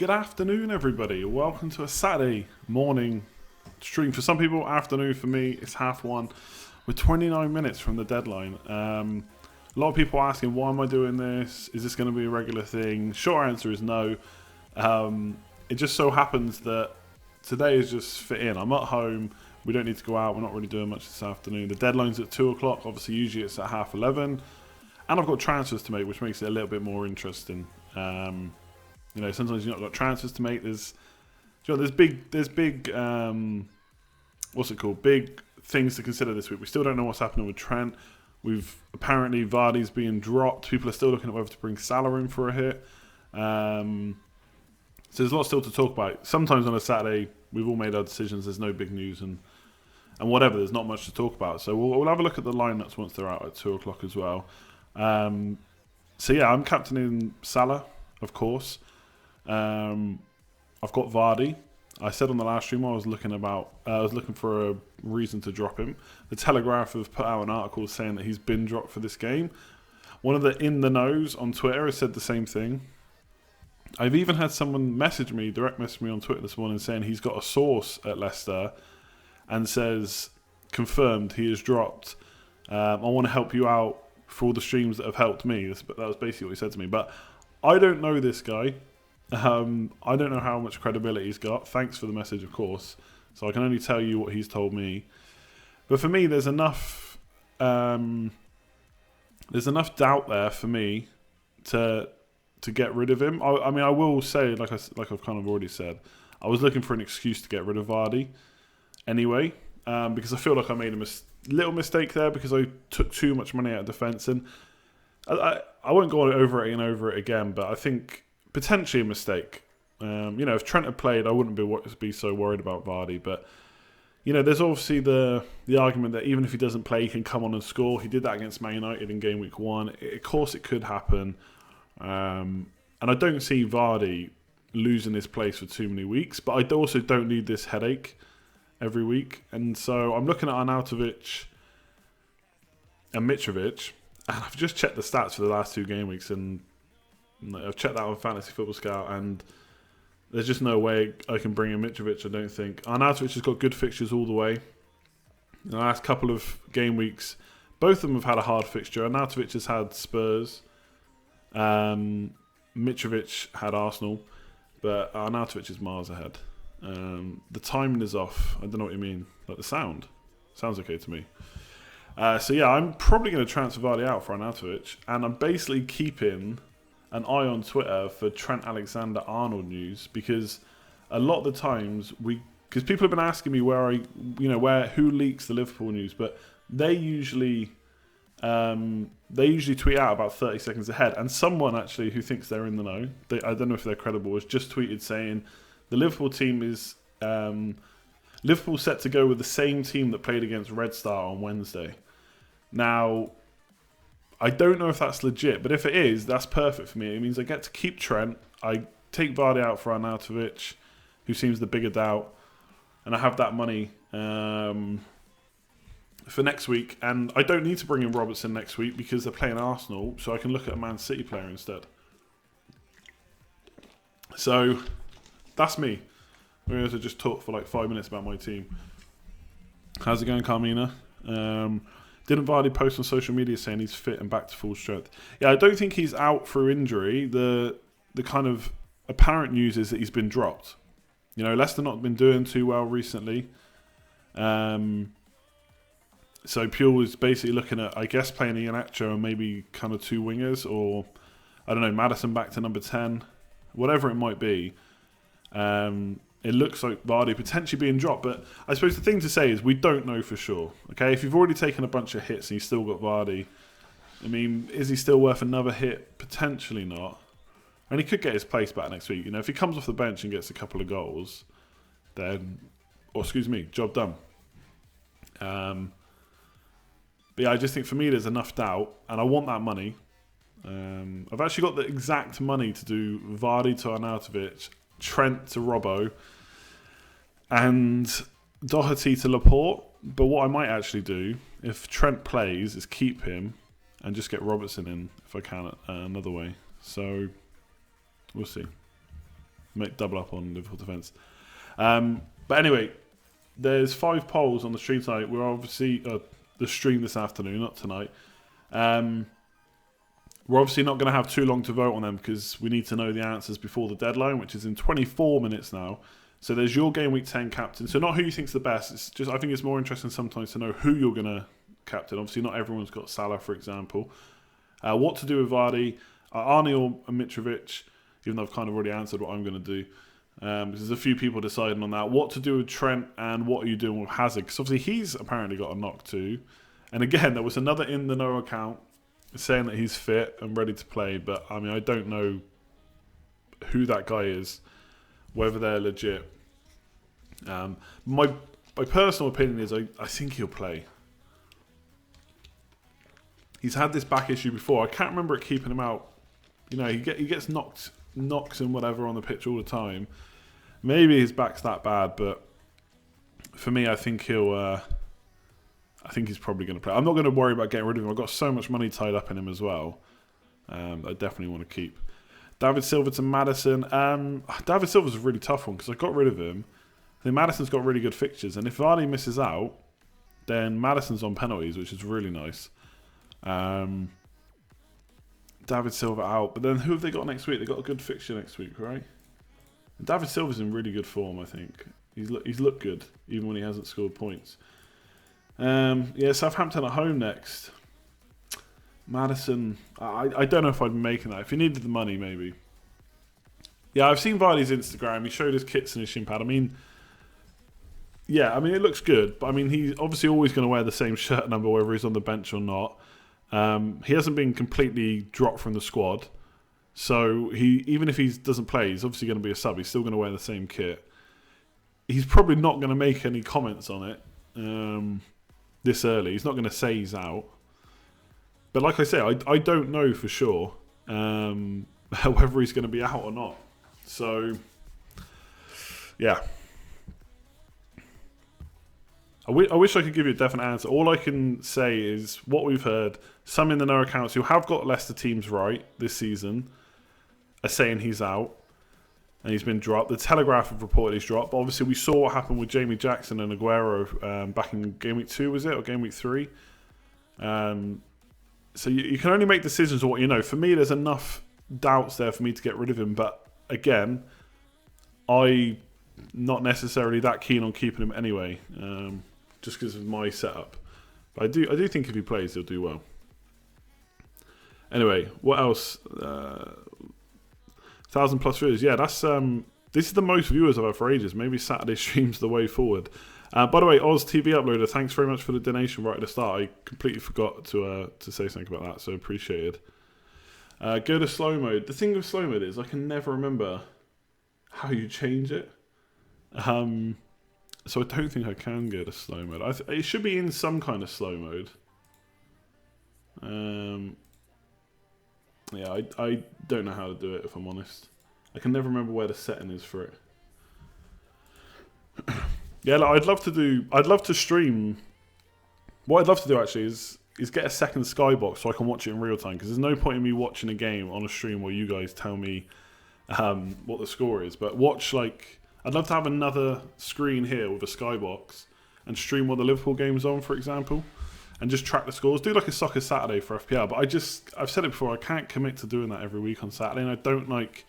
Good afternoon, everybody. Welcome to a Saturday morning stream. For some people, afternoon. For me, it's 1:30. We're 29 minutes from the deadline. A lot of people asking, why am I doing this? Is this going to be a regular thing? Short answer is no. It just so happens that today is just fit in. I'm at home. We don't need to go out. We're not really doing much this afternoon. The deadline's at 2 o'clock. Obviously, usually it's at 11:30. And I've got transfers to make, which makes it a little bit more interesting. Sometimes you've not got transfers to make. There's big, big things to consider this week. We still don't know what's happening with Trent. Apparently Vardy's being dropped. People are still looking at whether to bring Salah in for a hit. So there's a lot still to talk about. Sometimes on a Saturday, we've all made our decisions. There's no big news and whatever. There's not much to talk about. So we'll have a look at the lineups once they're out at 2 o'clock as well. I'm captaining Salah, of course. I've got Vardy. I said on the last stream I was looking for a reason to drop him. The Telegraph have put out an article saying that he's been dropped for this game. One of the in the knows on Twitter has said the same thing. I've even had someone direct message me on Twitter this morning saying he's got a source at Leicester and says, confirmed, he is dropped. I want to help you out for all the streams that have helped me. That was basically what he said to me. But I don't know this guy. I don't know how much credibility he's got. Thanks for the message, of course. So I can only tell you what he's told me. But for me, there's enough doubt there for me to get rid of him. I will say, like I've kind of already said, I was looking for an excuse to get rid of Vardy anyway, because I feel like I made a little mistake there because I took too much money out of defence. And I won't go over it again, but I think potentially a mistake. If Trent had played, I wouldn't be so worried about Vardy. But there's obviously the argument that even if he doesn't play, he can come on and score. He did that against Man United in Gameweek 1. Of course, it could happen. And I don't see Vardy losing his place for too many weeks. But I also don't need this headache every week. And so I'm looking at Arnautovic and Mitrovic. And I've just checked the stats for the last 2 game weeks, and I've checked that on Fantasy Football Scout, and there's just no way I can bring in Mitrovic, I don't think. Arnautovic has got good fixtures all the way. In the last couple of game weeks, both of them have had a hard fixture. Arnautovic has had Spurs. Mitrovic had Arsenal, but Arnautovic is miles ahead. The timing is off. I don't know what you mean. Like the sound. Sounds okay to me. I'm probably going to transfer Vardy out for Arnautovic, and I'm basically keeping an eye on Twitter for Trent Alexander-Arnold news, because a lot of the times because people have been asking me who leaks the Liverpool news, but they usually tweet out about 30 seconds ahead. And someone actually who thinks they're in the know, I don't know if they're credible, has just tweeted saying the Liverpool team is Liverpool set to go with the same team that played against Red Star on Wednesday. Now, I don't know if that's legit, but if it is, that's perfect for me. It means I get to keep Trent. I take Vardy out for Arnautovic, who seems the bigger doubt, and I have that money for next week. And I don't need to bring in Robertson next week because they're playing Arsenal, so I can look at a Man City player instead. So that's me. I'm going to just talk for like 5 minutes about my team. How's it going, Carmina? Didn't Vardy post on social media saying he's fit and back to full strength? Yeah, I don't think he's out through injury. The kind of apparent news is that he's been dropped. Leicester not been doing too well recently. So Puel is basically looking at, I guess, playing Iheanacho and maybe kind of 2 wingers, or I don't know, Maddison back to number 10, whatever it might be. It looks like Vardy potentially being dropped, but I suppose the thing to say is we don't know for sure. Okay, if you've already taken a bunch of hits and you've still got Vardy, I mean, is he still worth another hit? Potentially not. And he could get his place back next week. If he comes off the bench and gets a couple of goals, then, job done. But yeah, I just think for me there's enough doubt, and I want that money. I've actually got the exact money to do Vardy to Arnautovic, Trent to Robbo, and Doherty to Laporte. But what I might actually do, if Trent plays, is keep him and just get Robertson in if I can another way. So we'll see. make double up on Liverpool defence. But anyway, there's 5 polls on the stream tonight. We're obviously the stream this afternoon, not tonight. We're obviously not going to have too long to vote on them because we need to know the answers before the deadline, which is in 24 minutes now. So there's your Game Week 10 captain. So not who you think's the best. It's just I think it's more interesting sometimes to know who you're going to captain. Obviously, not everyone's got Salah, for example. What to do with Vardy, Arnie or Mitrovic, even though I've kind of already answered what I'm going to do. There's a few people deciding on that. What to do with Trent and what are you doing with Hazard? Because obviously he's apparently got a knock too. And again, there was another in the know account saying that he's fit and ready to play. But I mean, I don't know who that guy is, whether they're legit. My personal opinion is I think he'll play. He's had this back issue before. I can't remember it keeping him out. You know, he gets knocks and whatever on the pitch all the time. Maybe his back's that bad, but for me, I think he'll. I think he's probably going to play. I'm not going to worry about getting rid of him. I've got so much money tied up in him as well. I definitely want to keep. David Silva to Maddison. David Silva's a really tough one because I got rid of him. I think Maddison's got really good fixtures, and if Vardy misses out, then Maddison's on penalties, which is really nice. David Silva out, but then who have they got next week? They got a good fixture next week, right? And David Silva's in really good form, I think. He's looked good even when he hasn't scored points. Yeah, Southampton at home next. Maddison, I don't know if I'd be making that. If he needed the money, maybe. Yeah, I've seen Vardy's Instagram. He showed his kits and his shin pad. I mean, yeah, I mean it looks good, but I mean he's obviously always going to wear the same shirt number whether he's on the bench or not. He hasn't been completely dropped from the squad, so even if he doesn't play, he's obviously going to be a sub. He's still going to wear the same kit. He's probably not going to make any comments on it this early. He's not going to say he's out. But like I say, I don't know for sure whether he's going to be out or not. So, yeah. I wish I could give you a definite answer. All I can say is what we've heard. Some in the know accounts who have got Leicester teams right this season are saying he's out and he's been dropped. The Telegraph have reported he's dropped. But obviously, we saw what happened with Jamie Jackson and Aguero back in Game Week 2, was it? Or Game Week 3? So you can only make decisions on what you know. For me, there's enough doubts there for me to get rid of him. But again, I'm not necessarily that keen on keeping him anyway, just because of my setup. But I do think if he plays, he'll do well. Anyway, what else? 1,000+ viewers. Yeah, that's this is the most viewers I've had for ages. Maybe Saturday stream's the way forward. By the way, Oz TV Uploader, thanks very much for the donation right at the start. I completely forgot to say something about that, so appreciated. Go to slow mode. The thing with slow mode is I can never remember how you change it. So I don't think I can go to slow mode. It should be in some kind of slow mode. Yeah, I don't know how to do it, if I'm honest. I can never remember where the setting is for it. Yeah, like, I'd love to stream. What I'd love to do actually is get a second skybox so I can watch it in real time. Because there's no point in me watching a game on a stream where you guys tell me what the score is. But I'd love to have another screen here with a skybox and stream what the Liverpool game's on, for example, and just track the scores. Do like a Soccer Saturday for FPL. But I've said it before, I can't commit to doing that every week on Saturday, and I don't like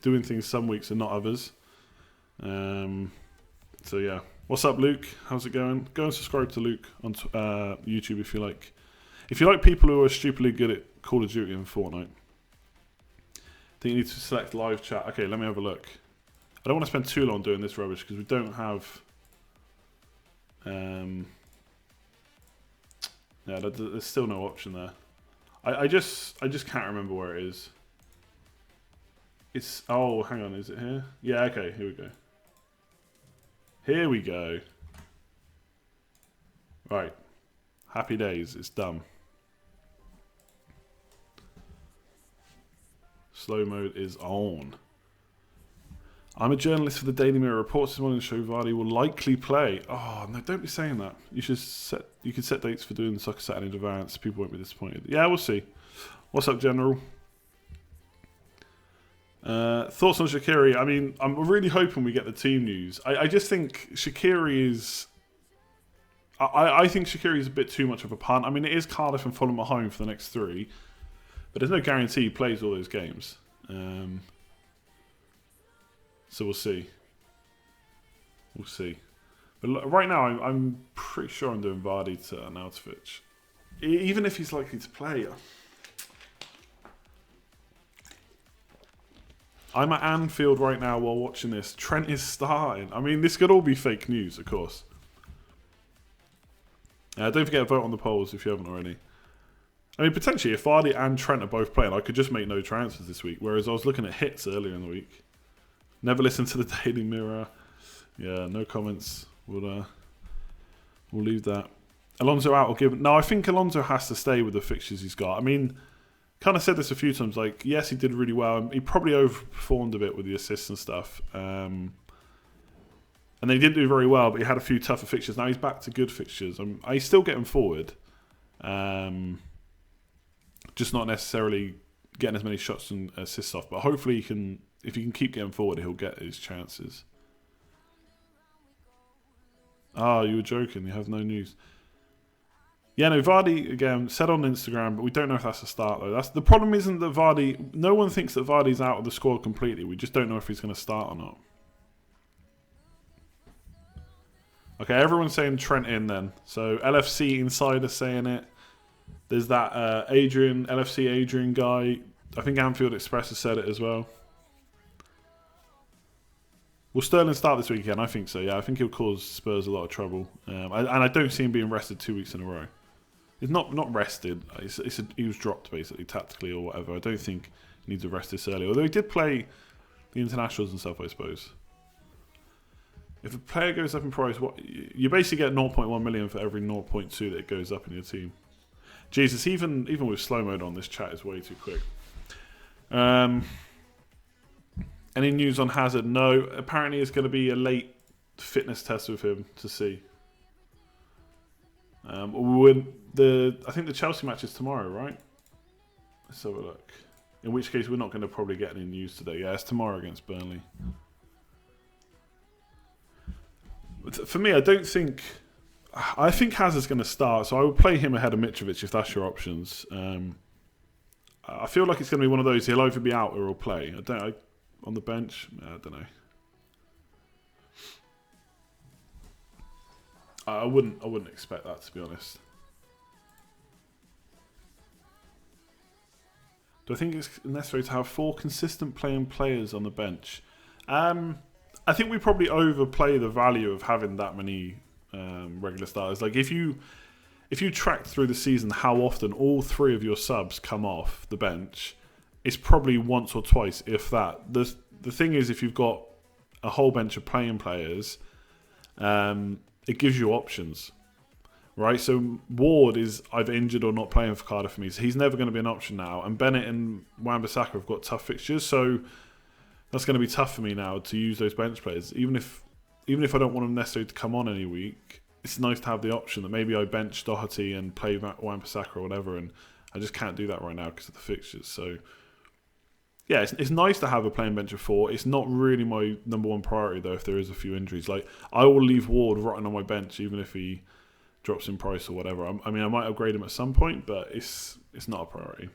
doing things some weeks and not others. So yeah, what's up, Luke? How's it going? Go and subscribe to Luke on YouTube if you like. If you like people who are stupidly good at Call of Duty and Fortnite. I think you need to select live chat. Okay, let me have a look. I don't want to spend too long doing this rubbish because we don't have. Yeah, there's still no option there. I just can't remember where it is. It's hang on, is it here? Yeah, okay, here we go. Here we go. Right. Happy days, it's done. Slow mode is on. I'm a journalist for the Daily Mirror. Reports this morning show Vardy will likely play. Oh, no, don't be saying that. You could set dates for doing the Soccer Saturday in advance. People won't be disappointed. Yeah, we'll see. What's up, General? Thoughts on Shaqiri? I mean, I'm really hoping we get the team news. I just think Shaqiri is... I think Shaqiri is a bit too much of a punt. I mean, it is Cardiff and Fulham at home for the next 3, but there's no guarantee he plays all those games. So we'll see. We'll see. But right now, I'm pretty sure I'm doing Vardy to Arnautovic. Even if he's likely to play. I'm at Anfield right now while watching this. Trent is starting. I mean, this could all be fake news, of course. Don't forget to vote on the polls if you haven't already. I mean, potentially, if Vardy and Trent are both playing, I could just make no transfers this week. Whereas I was looking at hits earlier in the week. Never listen to the Daily Mirror. Yeah, no comments. We'll leave that. Alonso out or given? No, I think Alonso has to stay with the fixtures he's got. I mean, kind of said this a few times. Like, yes, he did really well. He probably overperformed a bit with the assists and stuff. And they didn't do very well, but he had a few tougher fixtures. Now he's back to good fixtures. He's still getting forward. Just not necessarily getting as many shots and assists off. But hopefully he can, if he can keep getting forward, he'll get his chances. Oh, you were joking. You have no news. Yeah, no, Vardy, again, said on Instagram, but we don't know if that's a start, though. The problem isn't that Vardy... No one thinks that Vardy's out of the squad completely. We just don't know if he's going to start or not. Okay, everyone's saying Trent in then. So, LFC Insider saying it. There's that LFC Adrian guy. I think Anfield Express has said it as well. Will Sterling start this weekend? I think so, yeah. I think he'll cause Spurs a lot of trouble. And I don't see him being rested 2 weeks in a row. He's not rested. He was dropped, basically, tactically or whatever. I don't think he needs to rest this early. Although he did play the internationals and stuff, I suppose. If a player goes up in price, you basically get 0.1 million for every 0.2 that it goes up in your team. Jesus, even with slow mode on, this chat is way too quick. Any news on Hazard? No. Apparently it's going to be a late fitness test with him to see. I think the Chelsea match is tomorrow, right? Let's have a look. In which case we're not going to probably get any news today. Yeah, it's tomorrow against Burnley. But for me, I think Hazard's going to start, so I would play him ahead of Mitrovic if that's your options. I feel like it's going to be one of those. He'll either be out or he'll play. On the bench, I don't know. I wouldn't expect that, to be honest. Do I think it's necessary to have 4 consistent playing players on the bench? I think we probably overplay the value of having that many regular starters. Like if you track through the season how often all 3 of your subs come off the bench, it's probably once or twice, if that. The thing is, if you've got a whole bench of playing players, it gives you options, right? So Ward is either injured or not playing for Cardiff for me, so he's never going to be an option now. And Bennett and Wan-Bissaka have got tough fixtures, so that's going to be tough for me now to use those bench players. Even if I don't want them necessarily to come on any week, it's nice to have the option that maybe I bench Doherty and play Wan-Bissaka or whatever, and I just can't do that right now because of the fixtures. So yeah, it's nice to have a playing bench of 4. It's not really my number 1 priority, though, if there is a few injuries. Like, I will leave Ward rotting on my bench, even if he drops in price or whatever. I mean, I might upgrade him at some point, but it's not a priority.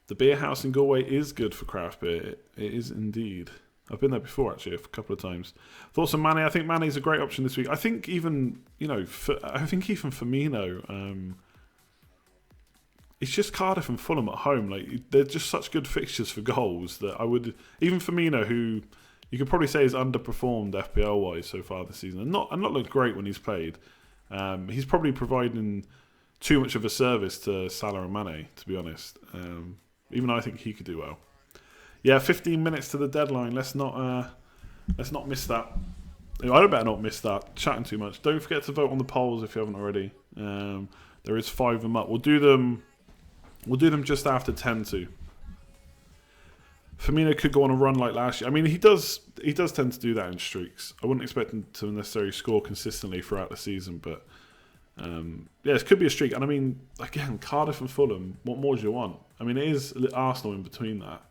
The beer house in Galway is good for craft beer. It is indeed. I've been there before, actually, a couple of times. Thoughts on Mane? I think Mane's a great option this week. I think even Firmino... It's just Cardiff and Fulham at home. Like, they're just such good fixtures for goals that I would... Even Firmino, who you could probably say has underperformed FPL-wise so far this season, and not looked great when he's played. He's probably providing too much of a service to Salah and Mane, to be honest. Even though I think he could do well. Yeah, 15 minutes to the deadline. Let's not miss that. I better not miss that. Chatting too much. Don't forget to vote on the polls if you haven't already. There is 5 of them up. We'll do them just after 10 to. Firmino could go on a run like last year. I mean, he does tend to do that in streaks. I wouldn't expect him to necessarily score consistently throughout the season, but Yeah, this could be a streak. And I mean, again, Cardiff and Fulham, what more do you want? I mean, it is Arsenal in between that.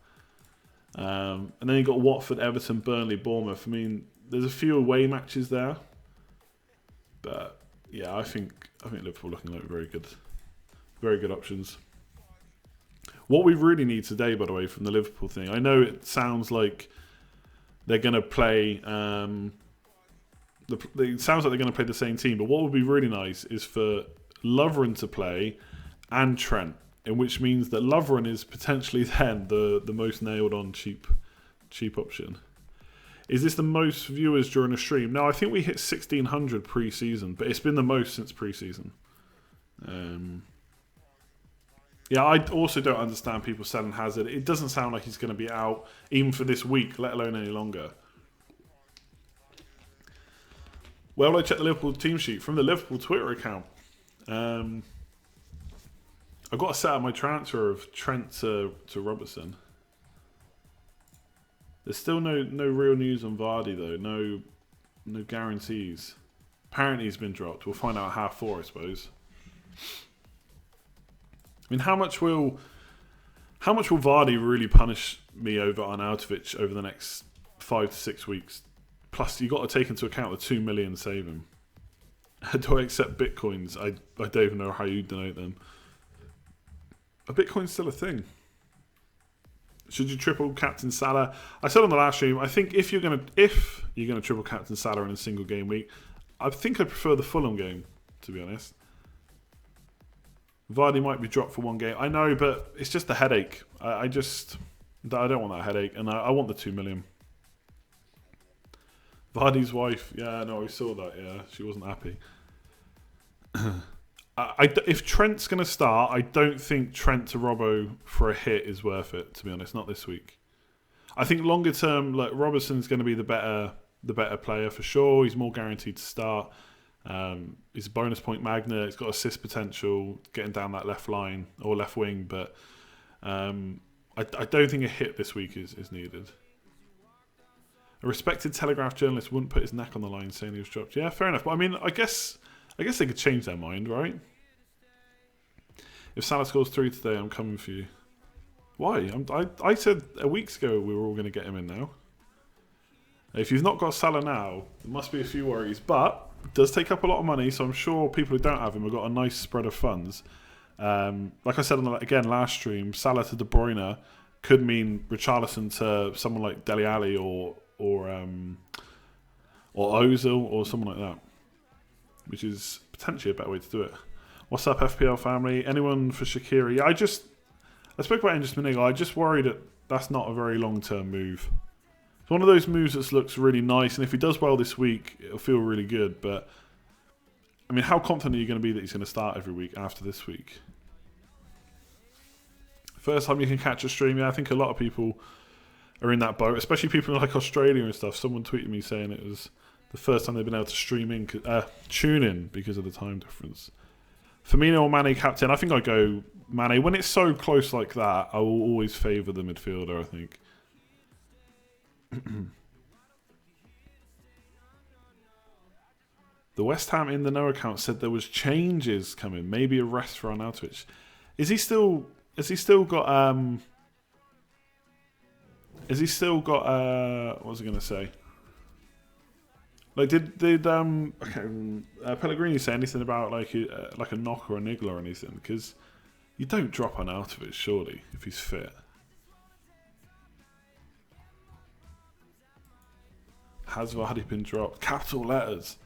And then you've got Watford, Everton, Burnley, Bournemouth. I mean, there's a few away matches there. But yeah, I think Liverpool looking like very good options. What we really need today, by the way, from the Liverpool thing, I know it sounds like they're going to play. It sounds like they're going to play the same team, but what would be really nice is for Lovren to play and Trent, in which means that Lovren is potentially then the most nailed on cheap option. Is this the most viewers during a stream? No, I think we hit 1,600 pre-season, but it's been the most since pre-season. Yeah, I also don't understand people selling Hazard. It doesn't sound like he's going to be out even for this week, let alone any longer. Well, I checked the Liverpool team sheet from the Liverpool Twitter account. I've got to set up my transfer of Trent to Robertson. There's still no real news on Vardy though. No guarantees. Apparently he's been dropped. We'll find out at 4:30, I suppose. I mean, how much will Vardy really punish me over Arnautovic over the next 5 to 6 weeks? Plus, you've got to take into account the 2 million saving. Do I accept bitcoins? I don't even know how you denote them. A bitcoin's still a thing. Should you triple captain Salah? I said on the last stream, I think if you're gonna triple captain Salah in a single game week, I think I prefer the Fulham game, to be honest. Vardy might be dropped for one game. I know, but it's just a headache. I don't want that headache, and I want the 2 million. Vardy's wife, yeah, no, I saw that. Yeah, she wasn't happy. If Trent's going to start, I don't think Trent to Robbo for a hit is worth it. To be honest, not this week. I think longer term, like Robertson's going to be the better player for sure. He's more guaranteed to start. He's a bonus point magnet. He's got assist potential, getting down that left line or left wing. But I don't think a hit this week is needed. A respected Telegraph journalist wouldn't put his neck on the line saying he was dropped. Yeah, fair enough. But I mean, I guess they could change their mind, right? If Salah scores 3 today, I'm coming for you. Why? I said a week ago we were all going to get him in now. If you've not got Salah now, there must be a few worries. But it does take up a lot of money, so I'm sure people who don't have him have got a nice spread of funds. Like I said last stream, Salah to De Bruyne could mean Richarlison to someone like Dele Alli or Ozil or someone like that, which is potentially a better way to do it. What's up, FPL family? Anyone for Shaqiri? I spoke about Enders Manigal. I just worry that that's not a very long-term move. It's one of those moves that looks really nice, and if he does well this week, it'll feel really good. But I mean, how confident are you going to be that he's going to start every week after this week? First time you can catch a stream, yeah, I think a lot of people are in that boat, especially people in like Australia and stuff. Someone tweeted me saying it was the first time they've been able to tune in because of the time difference. Firmino or Mane captain? I think I'd go Mane. When it's so close like that, I will always favour the midfielder, I think. The West Ham in the know account said there was changes coming. Maybe a rest for Arnautovic. Has he still got what was I going to say? Like, did Pellegrini say anything about like a knock or a niggle or anything? Because you don't drop Arnautovic, surely, if he's fit. Has Vardy been dropped? Capital letters.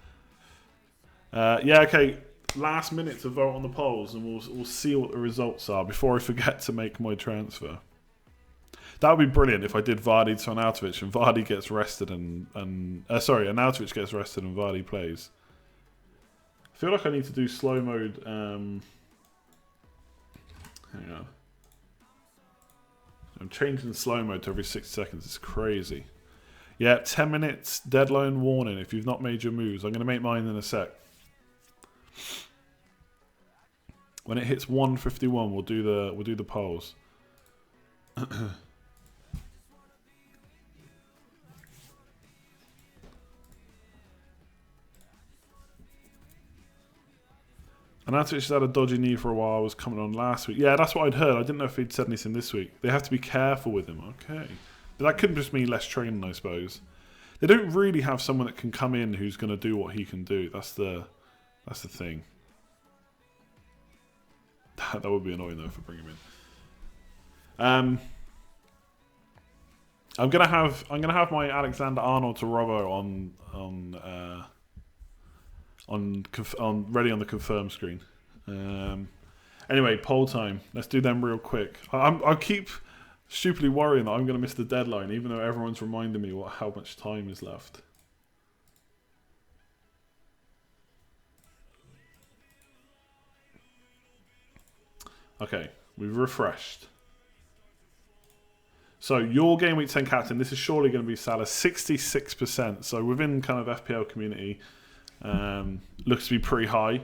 Yeah, okay. Last minute to vote on the polls, and we'll see what the results are before I forget to make my transfer. That would be brilliant if I did Vardy to Arnautovic and Vardy gets rested and Arnautovic gets rested and Vardy plays. I feel like I need to do slow mode. Hang on. I'm changing slow mode to every 6 seconds. It's crazy. Yeah, 10 minutes deadline warning if you've not made your moves. I'm going to make mine in a sec. When it hits 1:51, we'll do the polls. Arnautovic has had a dodgy knee for a while, was coming on last week. Yeah, that's what I'd heard. I didn't know if he'd said anything this week. They have to be careful with him. Okay. But that could just mean less training, I suppose. They don't really have someone that can come in who's going to do what he can do. That's the thing. That would be annoying, though, if I bring him in. I'm gonna have my Alexander Arnold to Robbo on ready on the confirm screen. Anyway, poll time. Let's do them real quick. I keep stupidly worrying that I'm going to miss the deadline, even though everyone's reminding me how much time is left. Okay, we've refreshed. So your Game Week 10 captain, this is surely going to be Salah, 66%. So within kind of FPL community, looks to be pretty high.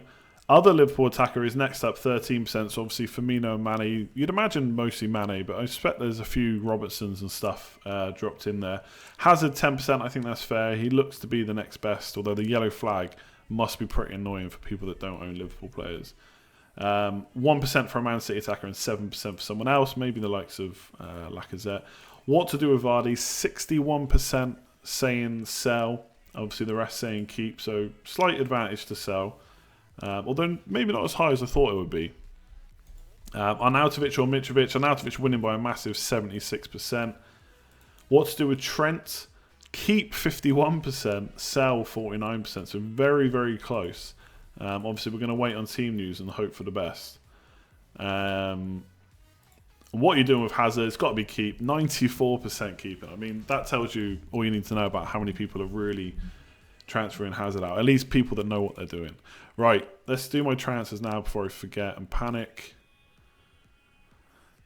Other Liverpool attacker is next up, 13%. So obviously Firmino and Mane. You'd imagine mostly Mane, but I suspect there's a few Robertsons and stuff dropped in there. Hazard, 10%. I think that's fair. He looks to be the next best, although the yellow flag must be pretty annoying for people that don't own Liverpool players. 1% for a Man City attacker and 7% for someone else, maybe the likes of Lacazette. What to do with Vardy? 61% saying sell. Obviously the rest saying keep, so slight advantage to sell. Although maybe not as high as I thought it would be. Arnautovic or Mitrovic. Arnautovic winning by a massive 76%. What to do with Trent? Keep 51%, sell 49%. So very, very close. Obviously, we're going to wait on team news and hope for the best. What you're doing with Hazard, it's got to be keep. 94% keeping. I mean, that tells you all you need to know about how many people are really transferring Hazard out. At least people that know what they're doing. Right, let's do my transfers now before I forget and panic.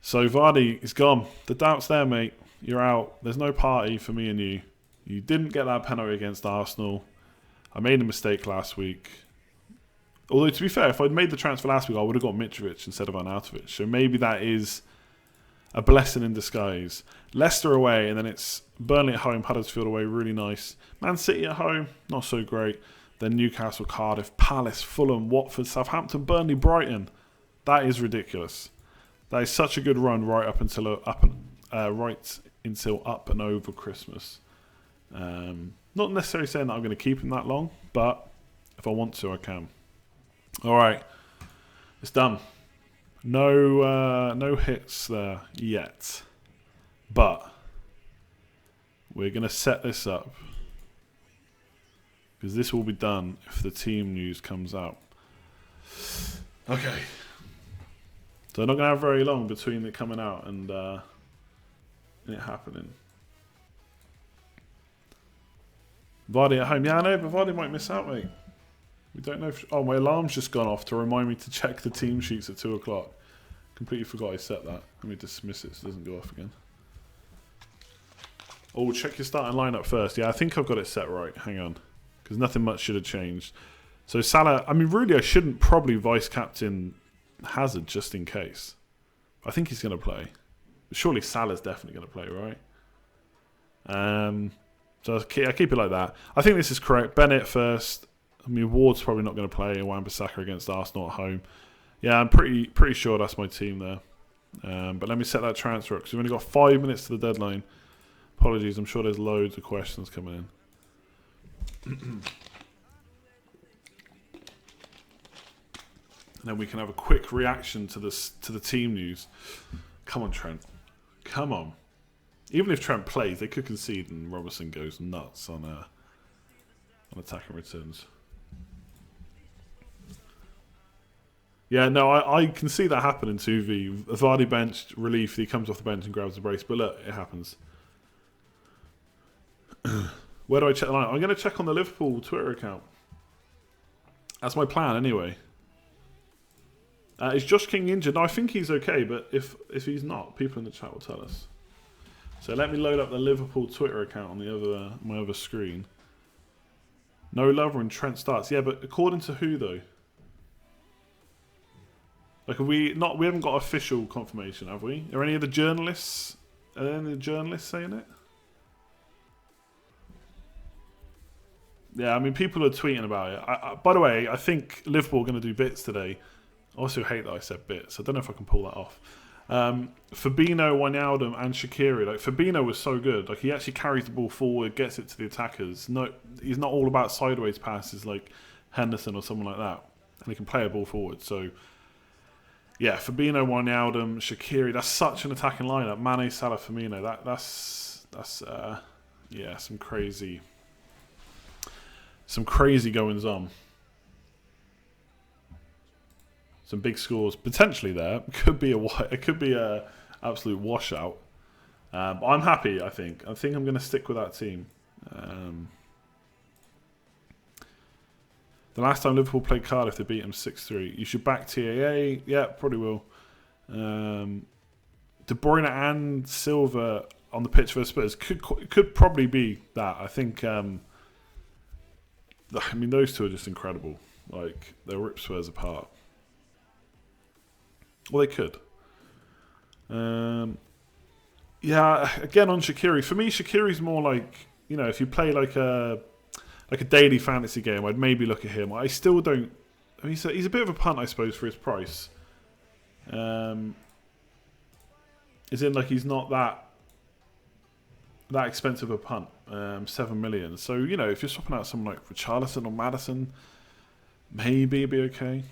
So Vardy is gone. The doubt's there, mate. You're out. There's no party for me and you. You didn't get that penalty against Arsenal. I made a mistake last week. Although, to be fair, if I'd made the transfer last week, I would have got Mitrovic instead of Arnautovic. So maybe that is a blessing in disguise. Leicester away, and then it's Burnley at home, Huddersfield away, really nice. Man City at home, not so great. Then Newcastle, Cardiff, Palace, Fulham, Watford, Southampton, Burnley, Brighton. That is ridiculous. That is such a good run right up until up and over Christmas. Not necessarily saying that I'm going to keep him that long, but if I want to, I can. All right, it's done. No hits there yet, but we're going to set this up because this will be done if the team news comes out. Okay, so I'm not going to have very long between it coming out and it happening. Vardy at home, yeah, I know, but Vardy might miss out, mate. We don't know if... Oh, my alarm's just gone off to remind me to check the team sheets at 2 o'clock. Completely forgot I set that. Let me dismiss it so it doesn't go off again. Oh, check your starting lineup first. Yeah, I think I've got it set right. Hang on. Because nothing much should have changed. So Salah... I mean, really, I shouldn't probably vice-captain Hazard just in case. I think he's going to play. Surely Salah's definitely going to play, right? So I keep it like that. I think this is correct. Bennett first... I mean, Ward's probably not going to play. Wan-Bissaka against Arsenal at home. Yeah, I'm pretty sure that's my team there. But let me set that transfer up because we've only got 5 minutes to the deadline. Apologies, I'm sure there's loads of questions coming in. And then we can have a quick reaction to the team news. Come on, Trent. Come on. Even if Trent plays, they could concede and Robertson goes nuts on attacking returns. Yeah, no, I can see that happen in 2v. Vardy benched, relief, he comes off the bench and grabs the brace. But look, it happens. Where do I check the line? I'm going to check on the Liverpool Twitter account. That's my plan anyway. Is Josh King injured? No, I think he's okay, but if he's not, people in the chat will tell us. So let me load up the Liverpool Twitter account on my other screen. No Lover and Trent starts. Yeah, but according to who though? Like we haven't got official confirmation, have we? Are any of the journalists saying it? Yeah, I mean, people are tweeting about it. By the way, I think Liverpool are going to do bits today. I also hate that I said bits. I don't know if I can pull that off. Fabinho, Wijnaldum and Shaqiri. Like, Fabinho was so good. Like, he actually carries the ball forward, gets it to the attackers. No, he's not all about sideways passes like Henderson or someone like that. And he can play a ball forward. So, yeah, Fabinho, Wijnaldum, Shaqiri. That's such an attacking lineup. Mane, Salah, Firmino. That's some crazy goings on. Some big scores potentially there. It could be a absolute washout. But I'm happy. I think I'm going to stick with that team. The last time Liverpool played Cardiff, they beat them 6-3. You should back TAA. Yeah, probably will. De Bruyne and Silva on the pitch for Spurs could probably be that. I think. I mean, those two are just incredible. Like, they rip Spurs apart. Well, they could. Yeah, again on Shaqiri. For me, Shaqiri's more like, you know, if you play like a daily fantasy game, I'd maybe look at him. I still don't. I mean, he's a bit of a punt, I suppose, for his price. As in, like, he's not that expensive a punt. 7 million. So, you know, if you're swapping out someone like Richarlison or Maddison, maybe it'd be okay.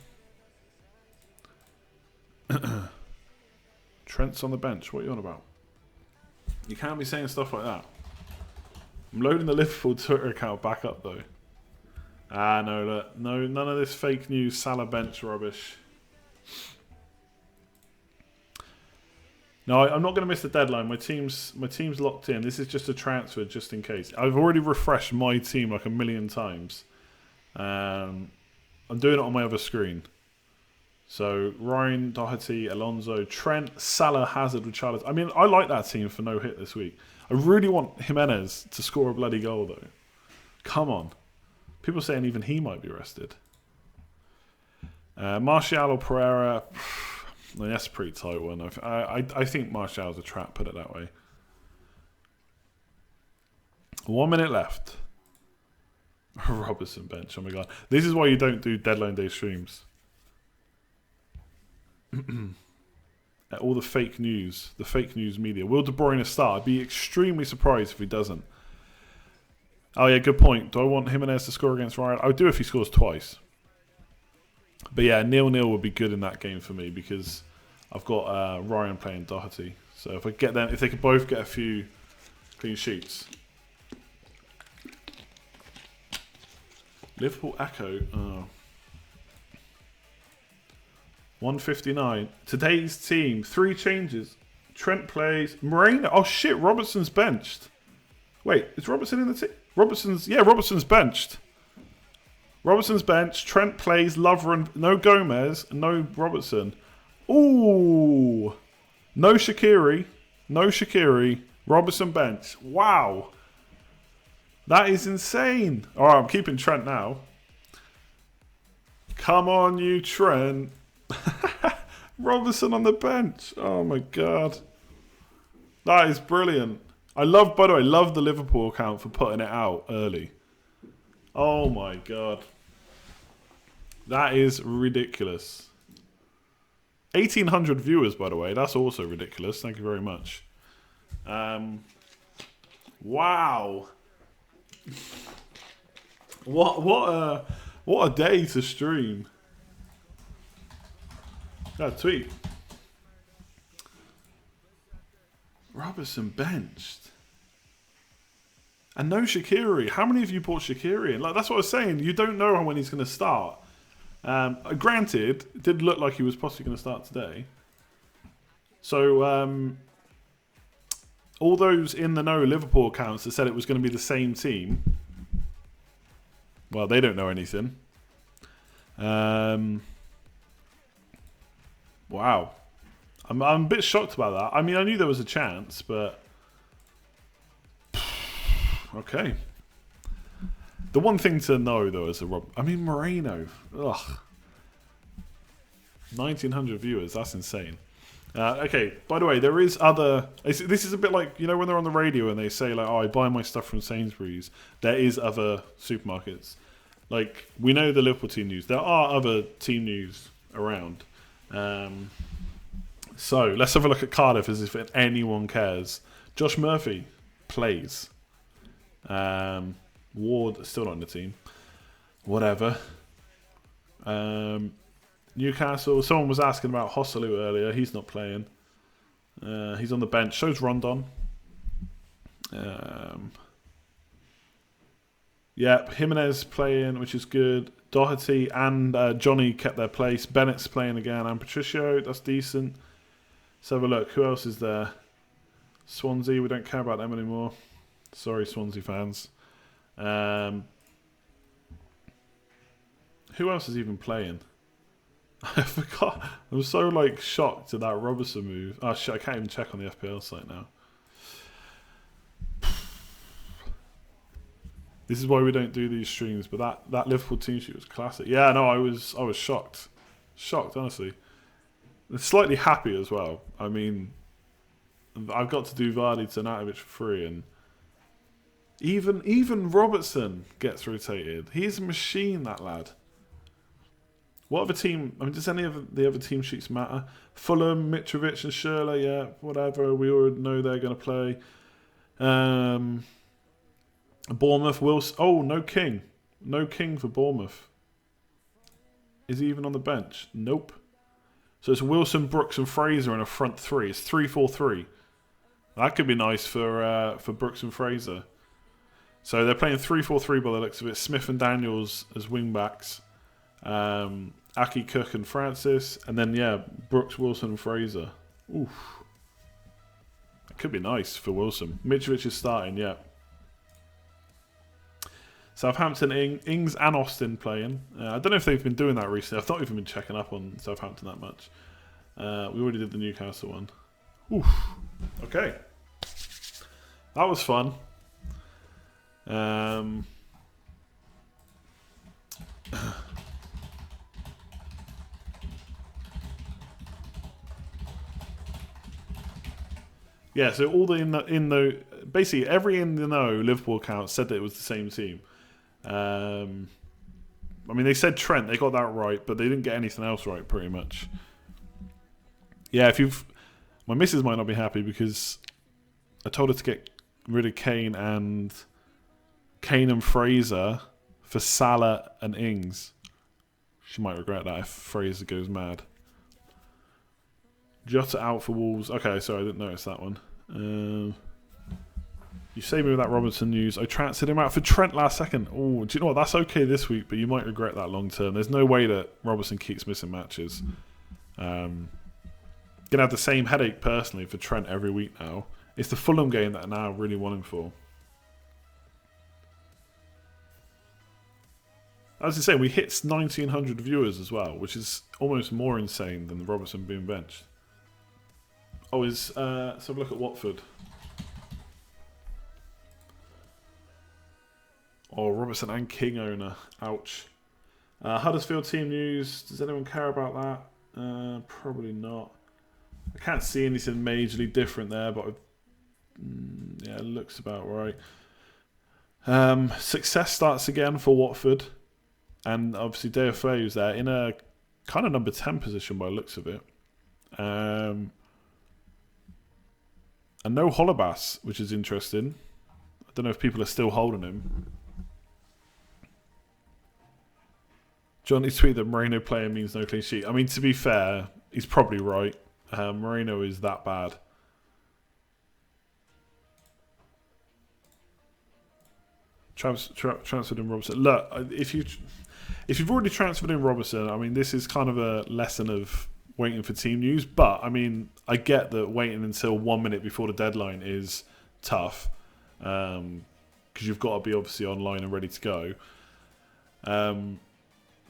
Trent's on the bench. What are you on about? You can't be saying stuff like that. I'm loading the Liverpool Twitter account back up though. No, look, no, none of this fake news Salah bench rubbish. No, I'm not going to miss the deadline. My team's locked in. This is just a transfer, just in case. I've already refreshed my team like 1,000,000 times. I'm doing it on my other screen. So, Ryan, Doherty, Alonso, Trent, Salah, Hazard, Richarlison. I mean, I like that team for no hit this week. I really want Jimenez to score a bloody goal, though. Come on. People saying even he might be rested. Martial or Pereira. That's a pretty tight one. I think Martial's a trap, put it that way. 1 minute left. Robertson bench, oh my god. This is why you don't do deadline day streams. All the fake news media. Will De Bruyne start? I'd be extremely surprised if he doesn't. Oh yeah, good point. Do I want Jimenez to score against Ryan? I would do if he scores twice. But yeah, 0-0 would be good in that game for me because I've got Ryan playing Doherty. So if I get them, if they could both get a few clean sheets. Liverpool Echo. Oh. 159. Today's team. 3 changes. Trent plays. Moreno. Oh shit, Robertson's benched. Wait, is Robertson in the team? Robertson's benched. Robertson's benched. Trent plays. Lovren. No Gomez. No Robertson. Ooh. No Shaqiri. Robertson bench. Wow. That is insane. Alright, I'm keeping Trent now. Come on, you Trent. Robertson on the bench. Oh my god. That is brilliant. By the way, I love the Liverpool account for putting it out early. Oh my god. That is ridiculous. 1,800 viewers, by the way. That's also ridiculous. Thank you very much. Wow. What a day to stream. That tweet. Robertson benched. And no Shaqiri. How many of you bought Shaqiri? Like, that's what I was saying. You don't know when he's going to start. Granted, it did look like he was possibly going to start today. So, all those in the know Liverpool accounts that said it was going to be the same team, well, they don't know anything. Wow. I'm a bit shocked about that. I mean, I knew there was a chance, but... Okay. The one thing to know, though, is Moreno. Ugh. 1,900 viewers. That's insane. Okay, by the way, there is other... This is a bit like, when they're on the radio and they say, like, oh, I buy my stuff from Sainsbury's. There is other supermarkets. Like, we know the Liverpool team news. There are other team news around. So, let's have a look at Cardiff as if anyone cares. Josh Murphy plays. Ward, still not in the team. Whatever. Newcastle, someone was asking about Hosselu earlier. He's not playing. He's on the bench. So's Rondon. Yeah, Jimenez playing, which is good. Doherty and Johnny kept their place. Bennett's playing again. And Patricio, that's decent. Let's have a look. Who else is there? Swansea, we don't care about them anymore. Sorry, Swansea fans. Who else is even playing? I forgot. I'm so shocked at that Robertson move. Oh shit, I can't even check on the FPL site now. This is why we don't do these streams, but that Liverpool team sheet was classic. Yeah, no, I was shocked. Shocked, honestly. And slightly happy as well. I mean, I've got to do Vardy to Natovic for free, and even Robertson gets rotated. He's a machine, that lad. What other team? I mean, does any of the other team sheets matter? Fulham, Mitrovic and Schürrle, yeah, whatever. We already know they're going to play. Bournemouth, Wilson. Oh, no King. No King for Bournemouth. Is he even on the bench? Nope. So it's Wilson, Brooks and Fraser in a front three. It's 3-4-3. That could be nice for Brooks and Fraser. So they're playing 3-4-3 by the looks of it. Smith and Daniels as wing-backs. Aki, Cook and Francis. And then, yeah, Brooks, Wilson and Fraser. Oof. That could be nice for Wilson. Mitrovic is starting, yeah. Southampton, Ings and Austin playing. I don't know if they've been doing that recently. I've not even been checking up on Southampton that much. We already did the Newcastle one. Oof. Okay. That was fun. Yeah, so all the basically every in the know Liverpool account said that it was the same team. I mean, they said Trent, they got that right, but they didn't get anything else right, pretty much. Yeah, my missus might not be happy because I told her to get rid of Kane and Fraser for Salah and Ings. She might regret that if Fraser goes mad. Jota out for Wolves. Okay, sorry, I didn't notice that one. You saved me with that Robertson news. I transferred him out for Trent last second. Oh, do you know what? That's okay this week, but you might regret that long term. There's no way that Robertson keeps missing matches. Gonna have the same headache personally for Trent every week now. It's the Fulham game that I now really want him for. As I say, we hit 1,900 viewers as well, which is almost more insane than Robertson being benched. Oh, let's have a look at Watford. Oh, Robertson and King owner. Ouch. Huddersfield team news. Does anyone care about that? Probably not. I can't see anything majorly different there, but yeah, it looks about right. Success starts again for Watford. And obviously DFA is there in a kind of number 10 position by the looks of it. And no Holobas, which is interesting. I don't know if people are still holding him. Johnny's tweet that Moreno playing means no clean sheet. I mean, to be fair, he's probably right. Moreno is that bad. Transferred in Robertson. Look, if you've already transferred in Robertson, I mean, this is kind of a lesson of waiting for team news. But, I mean, I get that waiting until 1 minute before the deadline is tough. Because you've got to be obviously online and ready to go.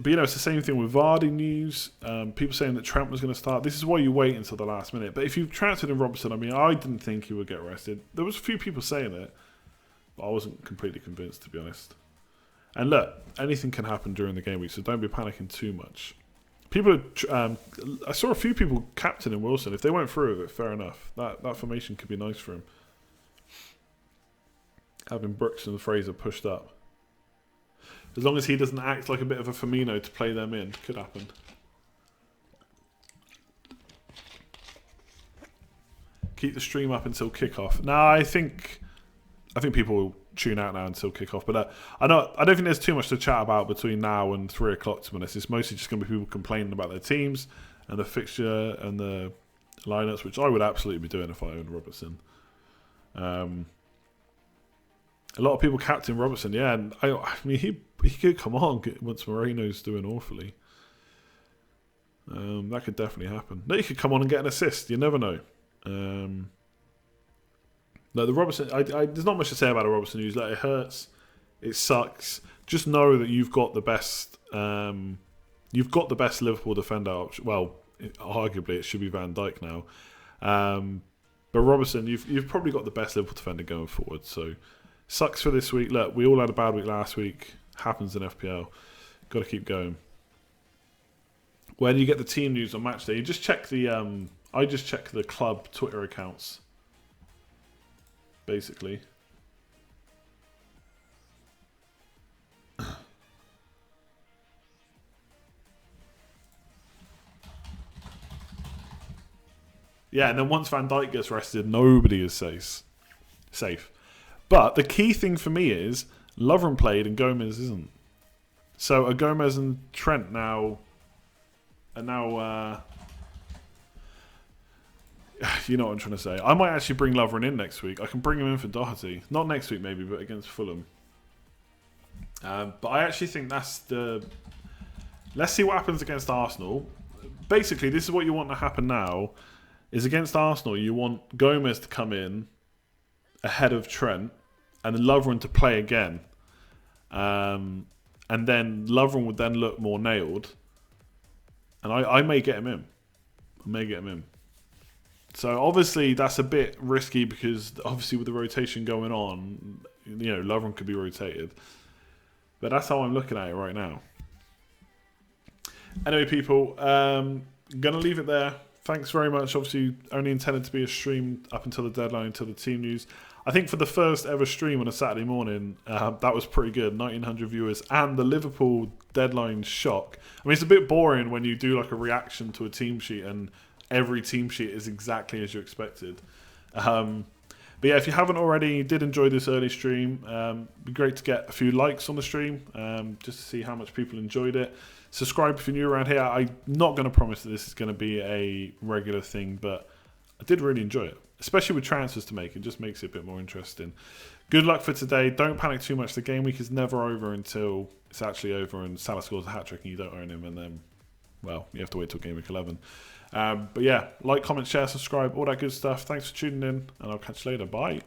But, it's the same thing with Vardy news. People saying that Trent was going to start. This is why you wait until the last minute. But if you've transferred in Robertson, I mean, I didn't think he would get arrested. There was a few people saying it. But I wasn't completely convinced, to be honest. And look, anything can happen during the game week, so don't be panicking too much. People, I saw a few people captaining Wilson. If they went through with it, fair enough. That formation could be nice for him. Having Brooks and Fraser pushed up. As long as he doesn't act like a bit of a Firmino to play them in, could happen. Keep the stream up until kickoff. No, I think people will tune out now until kickoff. But I don't think there's too much to chat about between now and 3 o'clock. To be honest, it's mostly just going to be people complaining about their teams and the fixture and the lineups, which I would absolutely be doing if I owned Robertson. A lot of people captain Robertson, yeah, and I mean he could come on once Moreno's doing awfully. That could definitely happen. No, he could come on and get an assist. You never know. No, the Robertson. There's not much to say about the Robertson news. Like, it hurts, it sucks. Just know that you've got the best. You've got the best Liverpool defender. Well, arguably it should be Van Dijk now. But Robertson, you've probably got the best Liverpool defender going forward. So sucks for this week. Look, we all had a bad week last week. Happens in FPL. Got to keep going. Where do you get the team news on match day? You just check the. I just check the club Twitter accounts. Basically. Yeah, and then once Van Dijk gets rested, nobody is safe. But the key thing for me is Lovren played and Gomez isn't. So are Gomez and Trent now are now you know what I'm trying to say. I might actually bring Lovren in next week. I can bring him in for Doherty. Not next week maybe, but against Fulham. But I actually think that's the... Let's see what happens against Arsenal. Basically, this is what you want to happen now. Is against Arsenal, you want Gomez to come in ahead of Trent and then Lovren to play again. And then Lovren would then look more nailed. And I may get him in. So obviously that's a bit risky because obviously with the rotation going on, you know, Lovren could be rotated. But that's how I'm looking at it right now. Anyway, people, gonna leave it there. Thanks very much. Obviously, only intended to be a stream up until the deadline, until the team news. I think for the first ever stream on a Saturday morning, that was pretty good. 1,900 viewers and the Liverpool deadline shock. I mean, it's a bit boring when you do like a reaction to a team sheet and every team sheet is exactly as you expected. But yeah, if you haven't already, you did enjoy this early stream, it'd be great to get a few likes on the stream, just to see how much people enjoyed it. Subscribe if you're new around here. I'm not going to promise that this is going to be a regular thing, but I did really enjoy it, especially with transfers to make. It just makes it a bit more interesting. Good luck for today. Don't panic too much. The game week is never over until it's actually over and Salah scores a hat-trick and you don't own him, and then, well, you have to wait till game week 11. But yeah, like, comment, share, subscribe, all that good stuff. Thanks for tuning in, and I'll catch you later. Bye.